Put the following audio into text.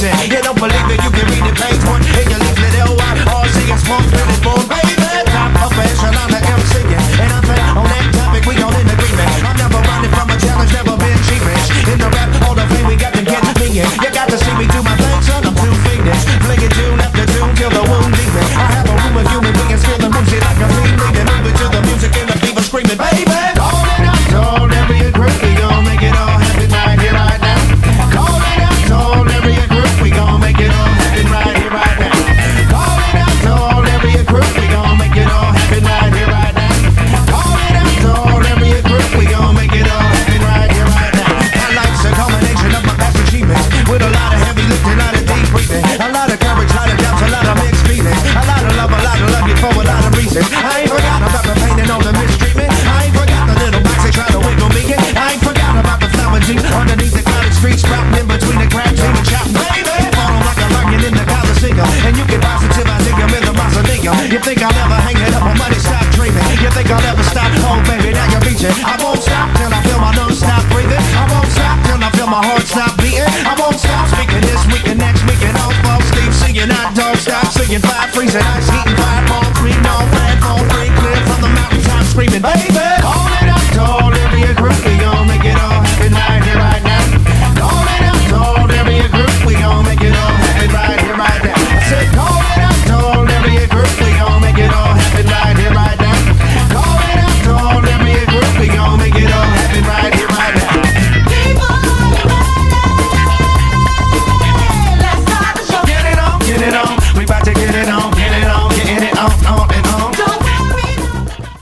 reason. You don't believe it, you can read it, page one. In your leaflet, L-Y-R-C, it's one credit born, baby. Top of echelon of MCing. And I'm back on that topic, we all in agreement. I'm never running from a challenge, never been cheapish. In the rap hall of fame, we got to get me in. You got to see me do my thing, son, I'm too fiendish. Flicking tune after tune, kill the wound deepen. I have a room of human beings, feel the music like a fiend. Leading over to the music and the people screaming, baby. Call it out, told every group, we gon' make it all happen right here, right now. Call it out, told every group, we gon' make it all happen right here, right now. Call it out, told every group, we gon' make it all happen right here, right now. Call it out, told every group, we gon' make it all happen right here, right now. My life's a culmination of my past achievements, with a lot of heavy lifting, a lot of deep breathing, a lot of courage, a lot of doubts, a lot of mixed feelings, a lot of love you for a lot of reasons. I ain't forgot about the pain and all the mistreatment. I ain't forgot the little box they try to wiggle me in. I ain't forgot about the flower jeans underneath the cottage streets, sprouting in between the crabs and the chop. Baby, falling like a lion in the Coliseum, and you can positive I think I'm in the mausoleum. You think I'll never hang it up, my money stop dreaming. You think I'll never stop? Oh baby, now you're reaching. I won't stop till I feel my nose stop breathing. I won't stop till I feel my heart stop beating. I won't stop speaking this week and next week and all false sleep singing. I don't stop singing, fire freezing, ice heating, fire falling.